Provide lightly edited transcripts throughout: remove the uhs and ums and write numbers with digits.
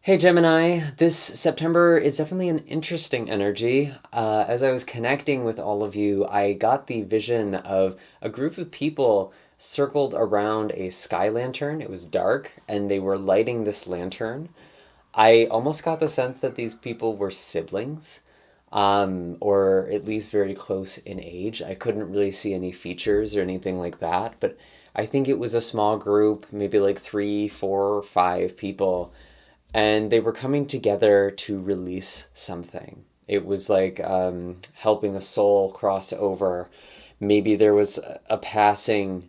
Hey Gemini, this September is definitely an interesting energy. As I was connecting with all of you, I got the vision of a group of people circled around a sky lantern. It was dark, and they were lighting this lantern. I almost got the sense that these people were siblings, or at least very close in age. I couldn't really see any features or anything like that, but I think it was a small group, maybe like three, four, five people, and they were coming together to release something. It was like helping a soul cross over. Maybe there was a passing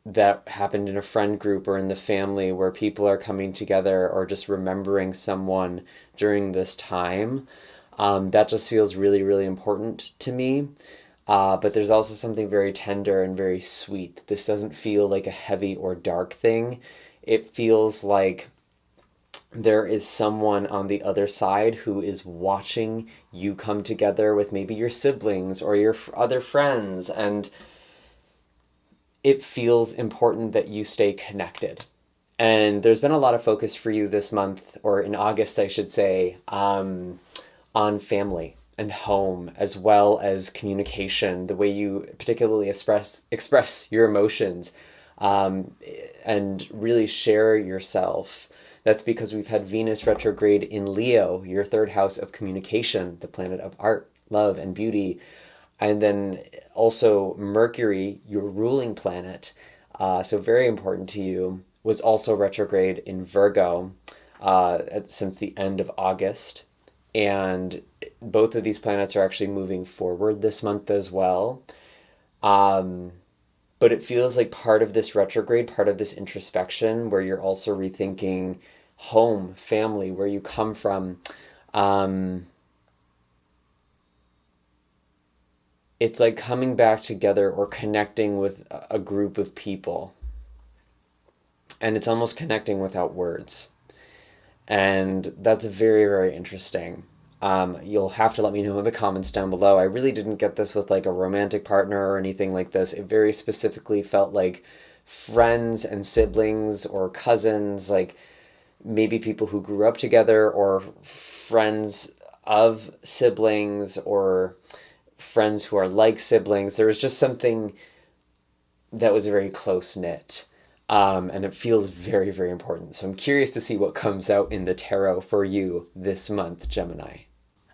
that happened in a friend group or in the family where people are coming together or just remembering someone during this time. That just feels really, really important to me. But there's also something very tender and very sweet. This doesn't feel like a heavy or dark thing. It feels like there is someone on the other side who is watching you come together with maybe your siblings or your other friends, and it feels important that you stay connected. And there's been a lot of focus for you this month, or in August, I should say, on family and home, as well as communication, the way you particularly express your emotions, and really share yourself. That's because we've had Venus retrograde in Leo, your third house of communication, the planet of art, love, and beauty. And then also Mercury, your ruling planet, so very important to you, was also retrograde in Virgo since the end of August. And both of these planets are actually moving forward this month as well. But it feels like part of this retrograde, part of this introspection, where you're also rethinking home, family, where you come from. It's like coming back together or connecting with a group of people. And it's almost connecting without words. And that's very, very interesting. You'll have to let me know in the comments down below. I really didn't get this with like a romantic partner or anything like this. It very specifically felt like friends and siblings or cousins, like maybe people who grew up together, or friends of siblings, or friends who are like siblings. There was just something that was very close-knit. And it feels very, very important. So I'm curious to see what comes out in the tarot for you this month, Gemini.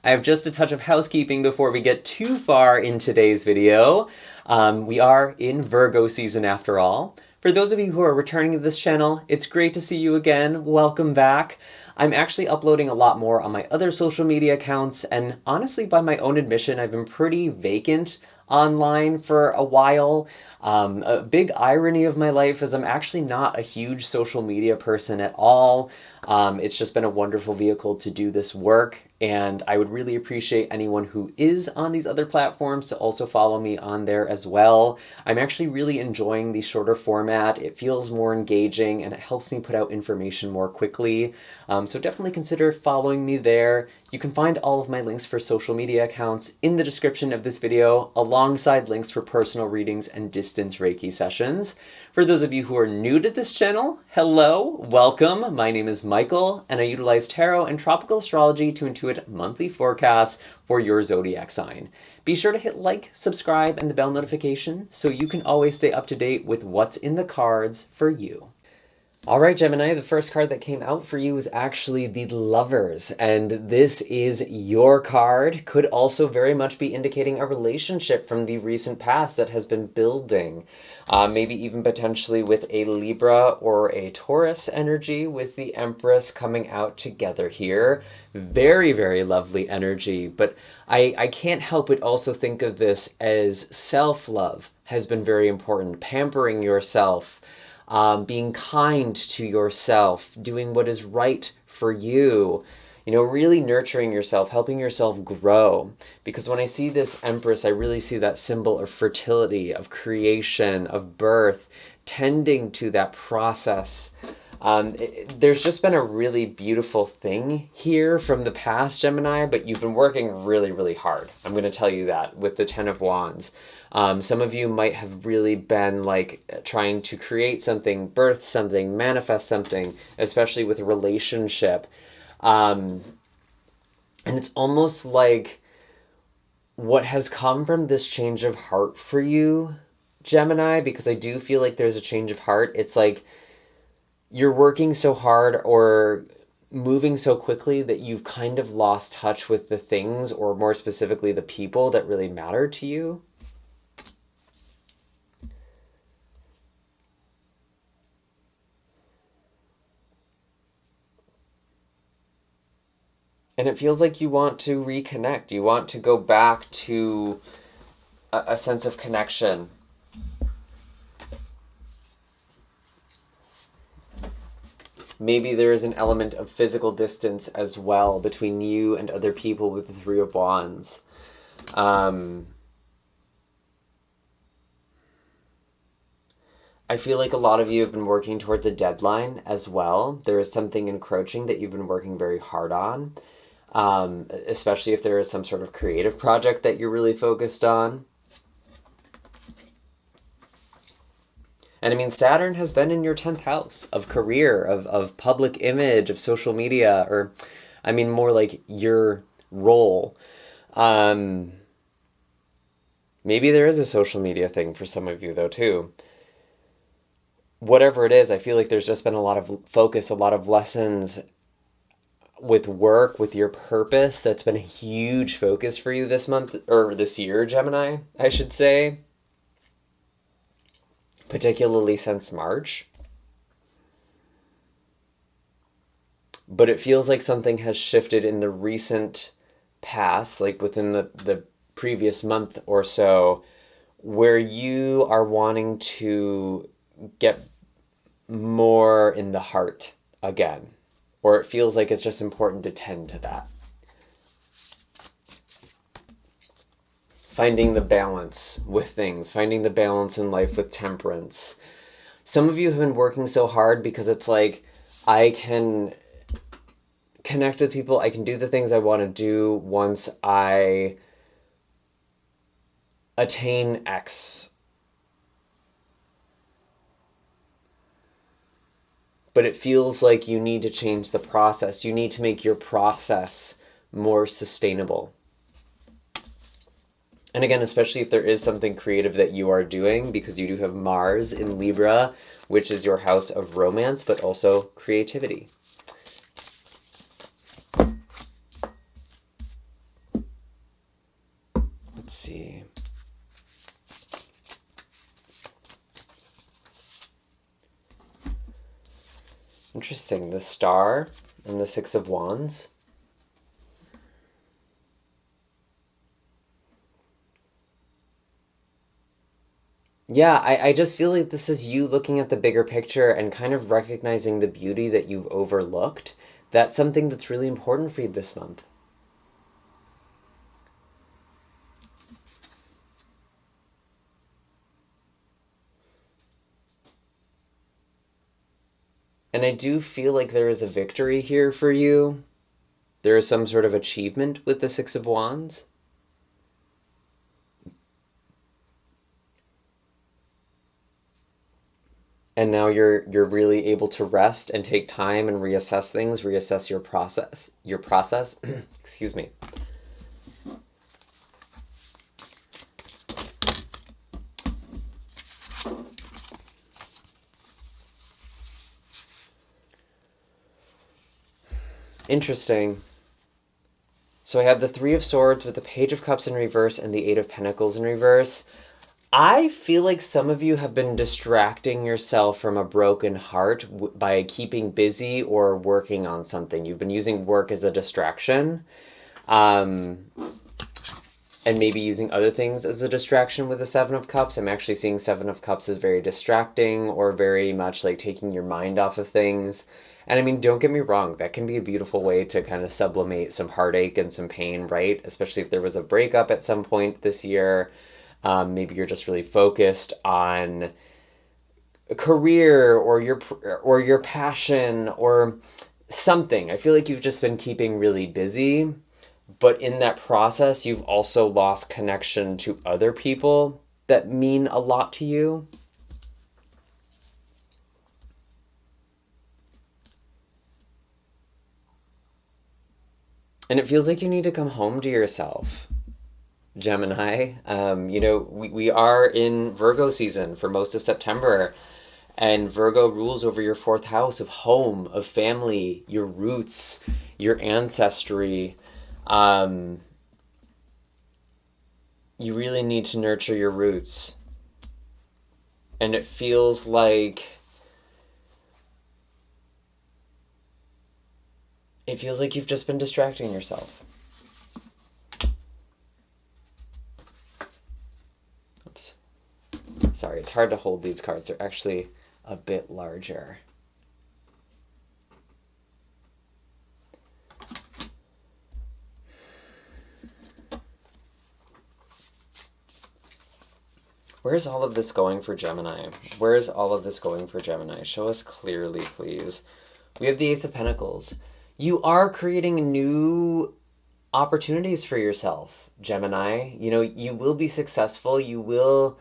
I have just a touch of housekeeping before we get too far in today's video. We are in Virgo season after all. For those of you who are returning to this channel, it's great to see you again. Welcome back. I'm actually uploading a lot more on my other social media accounts, and honestly, by my own admission, I've been pretty vacant online for a while. A big irony of my life is I'm actually not a huge social media person at all. It's just been a wonderful vehicle to do this work, and I would really appreciate anyone who is on these other platforms to also follow me on there as well. I'm actually really enjoying the shorter format. It feels more engaging, and it helps me put out information more quickly. So definitely consider following me there. You can find all of my links for social media accounts in the description of this video, alongside links for personal readings and distance Reiki sessions. For those of you who are new to this channel, hello, welcome. My name is Michael, and I utilize tarot and tropical astrology to intuit monthly forecasts for your zodiac sign. Be sure to hit like, subscribe, and the bell notification so you can always stay up to date with what's in the cards for you. All right, Gemini, the first card that came out for you is actually the Lovers, and this is your card. Could also very much be indicating a relationship from the recent past that has been building. Maybe even potentially with a Libra or a Taurus energy, with the Empress coming out together here. Very, very lovely energy, but I can't help but also think of this as self-love has been very important. Pampering yourself. Being kind to yourself, doing what is right for you, really nurturing yourself, helping yourself grow. Because when I see this Empress, I really see that symbol of fertility, of creation, of birth, tending to that process. There's just been a really beautiful thing here from the past, Gemini, but you've been working really, really hard. I'm going to tell you that with the Ten of Wands. Some of you might have really been like trying to create something, birth something, manifest something, especially with a relationship. And it's almost like what has come from this change of heart for you, Gemini, because I do feel like there's a change of heart. It's like you're working so hard or moving so quickly that you've kind of lost touch with the things, or more specifically, the people that really matter to you. And it feels like you want to reconnect. You want to go back to a sense of connection. Maybe there is an element of physical distance as well between you and other people with the Three of Wands. I feel like a lot of you have been working towards a deadline as well. There is something encroaching that you've been working very hard on, especially if there is some sort of creative project that you're really focused on. And I mean, Saturn has been in your 10th house of career, of public image, of social media, or I mean, more like your role. Maybe there is a social media thing for some of you, though, too. Whatever it is, I feel like there's just been a lot of focus, a lot of lessons with work, with your purpose. That's been a huge focus for you this month, or this year, Gemini, I should say. Particularly since March. But it feels like something has shifted in the recent past, like within the previous month or so, where you are wanting to get more in the heart again. Or it feels like it's just important to tend to that. Finding the balance with things, finding the balance in life with temperance. Some of you have been working so hard because it's like, I can connect with people, I can do the things I want to do once I attain X. But it feels like you need to change the process. You need to make your process more sustainable. And again, especially if there is something creative that you are doing, because you do have Mars in Libra, which is your house of romance, but also creativity. Let's see. Interesting. The Star and the Six of Wands. Yeah, I just feel like this is you looking at the bigger picture and kind of recognizing the beauty that you've overlooked. That's something that's really important for you this month. And I do feel like there is a victory here for you. There is some sort of achievement with the Six of Wands. And now you're really able to rest and take time and reassess things, reassess your process. Excuse me. Interesting. So I have the Three of Swords with the Page of Cups in reverse and the Eight of Pentacles in reverse. I feel like some of you have been distracting yourself from a broken heart by keeping busy or working on something. You've been using work as a distraction, and maybe using other things as a distraction with the Seven of Cups. I'm actually seeing Seven of Cups as very distracting, or very much like taking your mind off of things. And I mean, don't get me wrong, that can be a beautiful way to kind of sublimate some heartache and some pain, right? Especially if there was a breakup at some point this year. Maybe you're just really focused on a career or your passion or something. I feel like you've just been keeping really busy, but in that process, you've also lost connection to other people that mean a lot to you. And it feels like you need to come home to yourself, Gemini. We are in Virgo season for most of September, and Virgo rules over your fourth house of home, of family, your roots, your ancestry. You really need to nurture your roots. And it feels like you've just been distracting yourself. Oops. Sorry, it's hard to hold these cards. They're actually a bit larger. Where's all of this going for Gemini? Where's all of this going for Gemini? Show us clearly, please. We have the Ace of Pentacles. You are creating new opportunities for yourself, Gemini. You will be successful. You will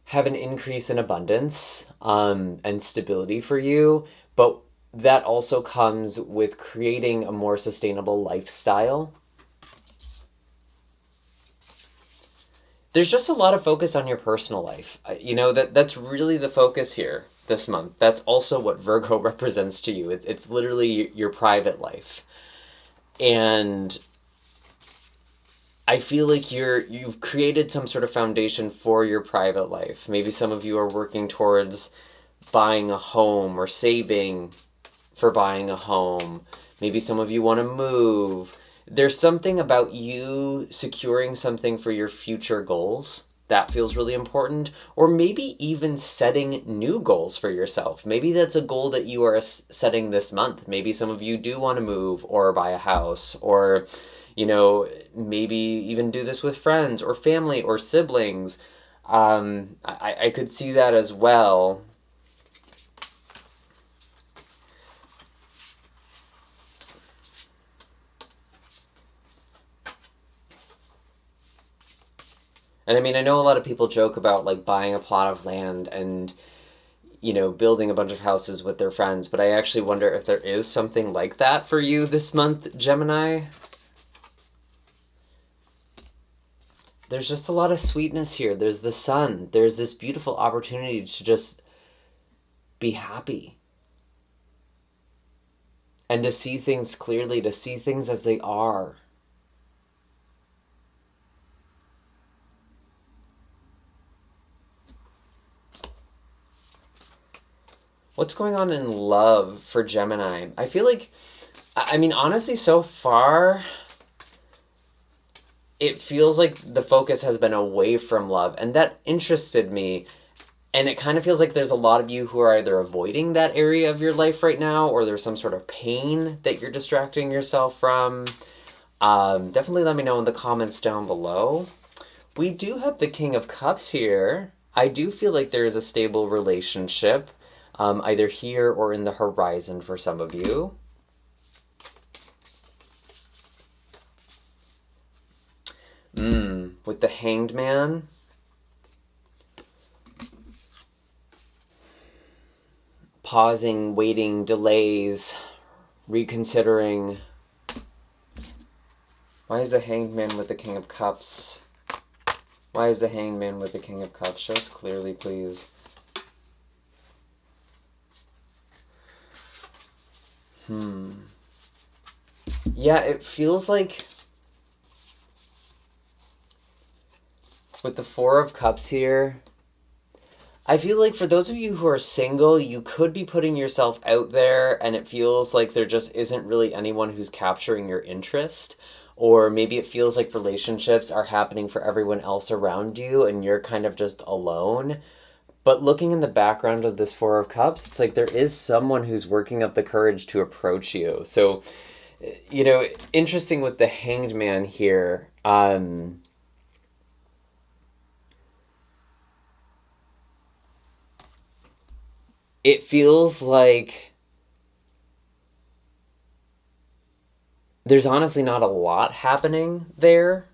have an increase in abundance and stability for you. But that also comes with creating a more sustainable lifestyle. There's just a lot of focus on your personal life. That's really the focus here this month. That's also what Virgo represents to you. It's literally your private life. And I feel like you've created some sort of foundation for your private life. Maybe some of you are working towards buying a home or saving for buying a home. Maybe some of you want to move. There's something about you securing something for your future goals that feels really important, or maybe even setting new goals for yourself. Maybe that's a goal that you are setting this month. Maybe some of you do want to move or buy a house, or, maybe even do this with friends or family or siblings. I could see that as well. And I know a lot of people joke about buying a plot of land and, building a bunch of houses with their friends, but I actually wonder if there is something like that for you this month, Gemini. There's just a lot of sweetness here. There's the sun. There's this beautiful opportunity to just be happy. And to see things clearly, to see things as they are. What's going on in love for Gemini? I feel like, honestly, so far, it feels like the focus has been away from love, and that interested me. And it kind of feels like there's a lot of you who are either avoiding that area of your life right now, or there's some sort of pain that you're distracting yourself from. Definitely let me know in the comments down below. We do have the King of Cups here. I do feel like there is a stable relationship. Either here or in the horizon for some of you. With the Hanged Man. Pausing, waiting, delays, reconsidering. Why is the Hanged Man with the King of Cups? Why is the Hanged Man with the King of Cups? Show us clearly, please. Yeah, it feels like with the Four of Cups here, I feel like for those of you who are single, you could be putting yourself out there and it feels like there just isn't really anyone who's capturing your interest. Or maybe it feels like relationships are happening for everyone else around you and you're kind of just alone. But looking in the background of this Four of Cups, it's like there is someone who's working up the courage to approach you. So, interesting with the Hanged Man here. It feels like there's honestly not a lot happening there.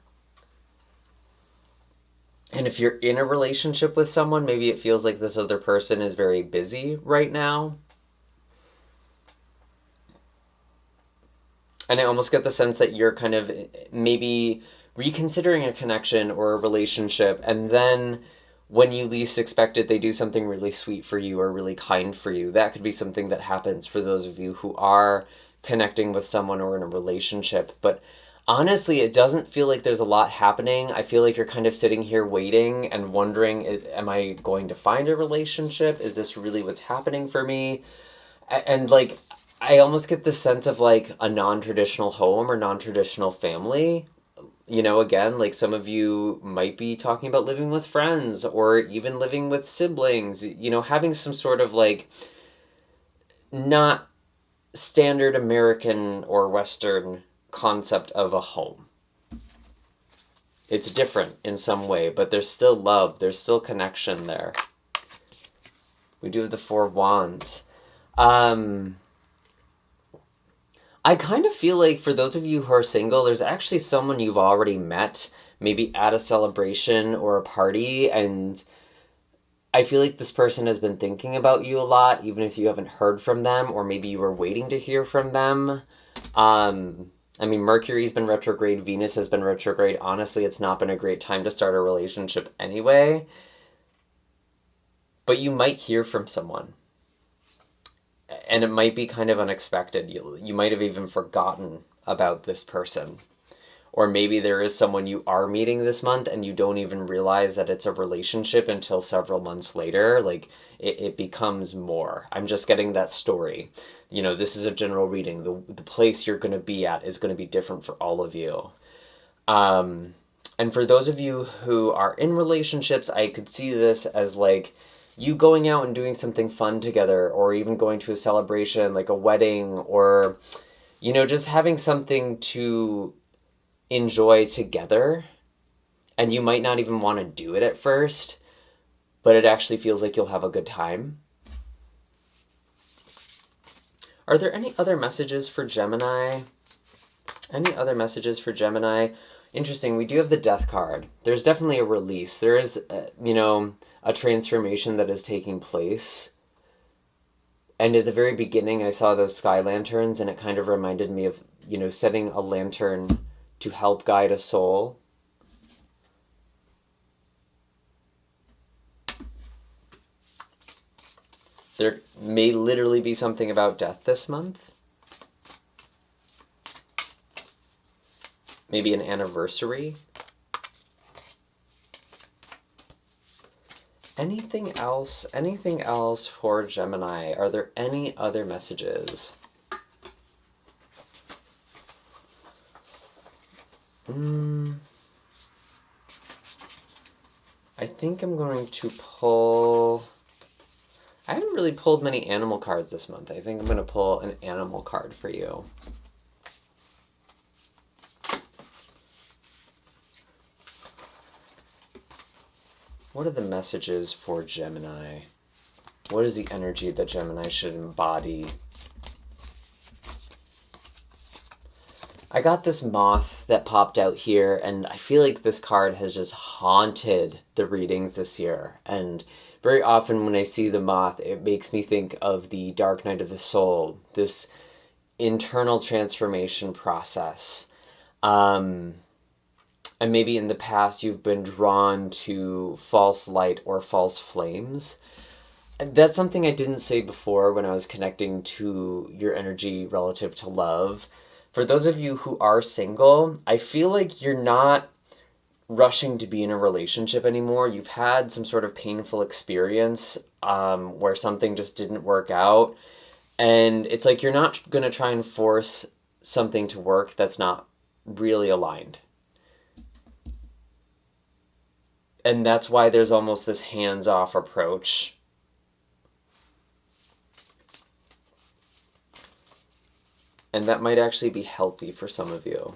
And if you're in a relationship with someone, maybe it feels like this other person is very busy right now. And I almost get the sense that you're kind of maybe reconsidering a connection or a relationship, and then when you least expect it, they do something really sweet for you or really kind for you. That could be something that happens for those of you who are connecting with someone or in a relationship. But honestly, it doesn't feel like there's a lot happening. I feel like you're kind of sitting here waiting and wondering, am I going to find a relationship? Is this really what's happening for me? And like, I almost get the sense of like a non-traditional home or non-traditional family. Again, like some of you might be talking about living with friends or even living with siblings, having some sort of like not standard American or Western concept of a home. It's different in some way, but there's still love, there's still connection there. We do have the Four of Wands. I kind of feel like for those of you who are single, there's actually someone you've already met, maybe at a celebration or a party, and I feel like this person has been thinking about you a lot, even if you haven't heard from them, or maybe you were waiting to hear from them. Mercury's been retrograde, Venus has been retrograde. Honestly, it's not been a great time to start a relationship anyway. But you might hear from someone. And it might be kind of unexpected. You might have even forgotten about this person. Or maybe there is someone you are meeting this month and you don't even realize that it's a relationship until several months later. Like, it becomes more. I'm just getting that story. This is a general reading. The place you're going to be at is going to be different for all of you. And for those of you who are in relationships, I could see this as like you going out and doing something fun together, or even going to a celebration like a wedding, or just having something to enjoy together. And you might not even want to do it at first, but it actually feels like you'll have a good time. Are there any other messages for Gemini? Interesting, we do have the Death card. There's definitely a release. There is, a transformation that is taking place. And at the very beginning, I saw those sky lanterns, and it kind of reminded me of, setting a lantern to help guide a soul. There may literally be something about death this month. Maybe an anniversary. Anything else for Gemini? Are there any other messages? I think I'm going to pull... I haven't really pulled many animal cards this month. I think I'm going to pull an animal card for you. What are the messages for Gemini? What is the energy that Gemini should embody? I got this moth that popped out here, and I feel like this card has just haunted the readings this year. And very often when I see the moth, it makes me think of the dark night of the soul, this internal transformation process. And maybe in the past you've been drawn to false light or false flames. That's something I didn't say before when I was connecting to your energy relative to love. For those of you who are single, I feel like you're not rushing to be in a relationship anymore. You've had some sort of painful experience where something just didn't work out. And it's like you're not going to try and force something to work that's not really aligned. And that's why there's almost this hands-off approach. And that might actually be healthy for some of you.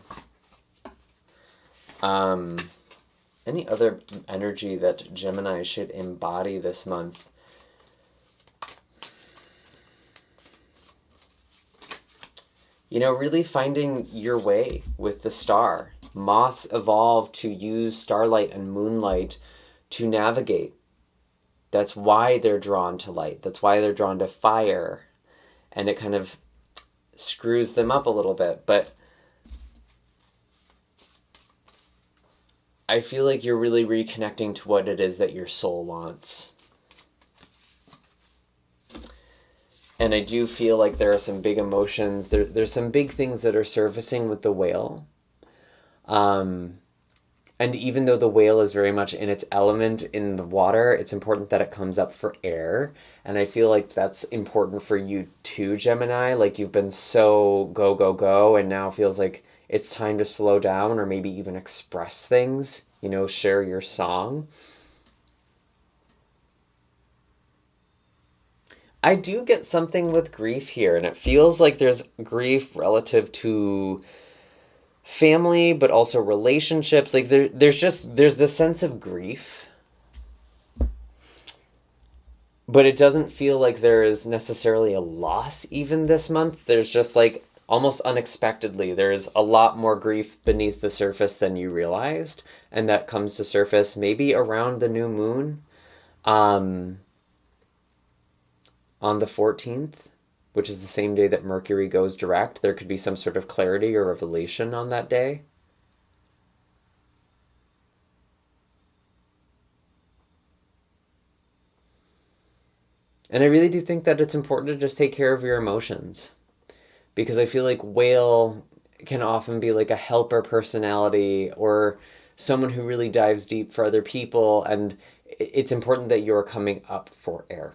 Any other energy that Gemini should embody this month? Really finding your way with the star. Moths evolved to use starlight and moonlight to navigate. That's why they're drawn to light. That's why they're drawn to fire. And it kind of screws them up a little bit. But I feel like you're really reconnecting to what it is that your soul wants. And I do feel like there are some big emotions. There's some big things that are surfacing with the whale. And even though the whale is very much in its element in the water, it's important that it comes up for air. And I feel like that's important for you too, Gemini. Like you've been so go, go, go, and now feels like it's time to slow down or maybe even express things, share your song. I do get something with grief here, and it feels like there's grief relative to family, but also relationships. Like there's the sense of grief, but it doesn't feel like there is necessarily a loss even this month. There's just like almost unexpectedly, there's a lot more grief beneath the surface than you realized, and that comes to surface maybe around the new moon, on the 14th, which is the same day that Mercury goes direct. There could be some sort of clarity or revelation on that day. And I really do think that it's important to just take care of your emotions. Because I feel like whale can often be like a helper personality or someone who really dives deep for other people. And it's important that you're coming up for air.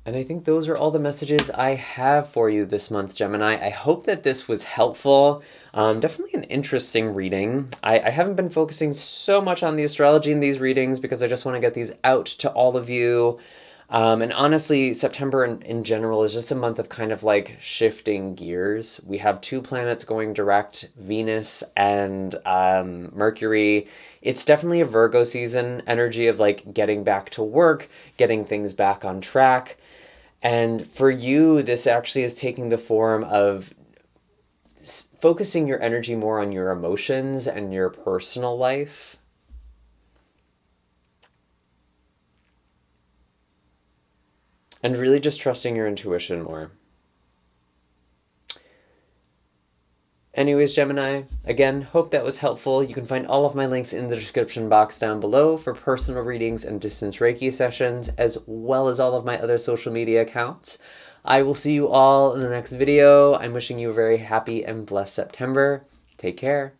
And I think those are all the messages I have for you this month, Gemini. I hope that this was helpful. Definitely an interesting reading. I haven't been focusing so much on the astrology in these readings because I just want to get these out to all of you. And honestly, September in general is just a month of kind of like shifting gears. We have 2 planets going direct, Venus and Mercury. It's definitely a Virgo season energy of like getting back to work, getting things back on track. And for you, this actually is taking the form of focusing your energy more on your emotions and your personal life. And really just trusting your intuition more. Anyways, Gemini, again, hope that was helpful. You can find all of my links in the description box down below for personal readings and distance Reiki sessions, as well as all of my other social media accounts. I will see you all in the next video. I'm wishing you a very happy and blessed September. Take care.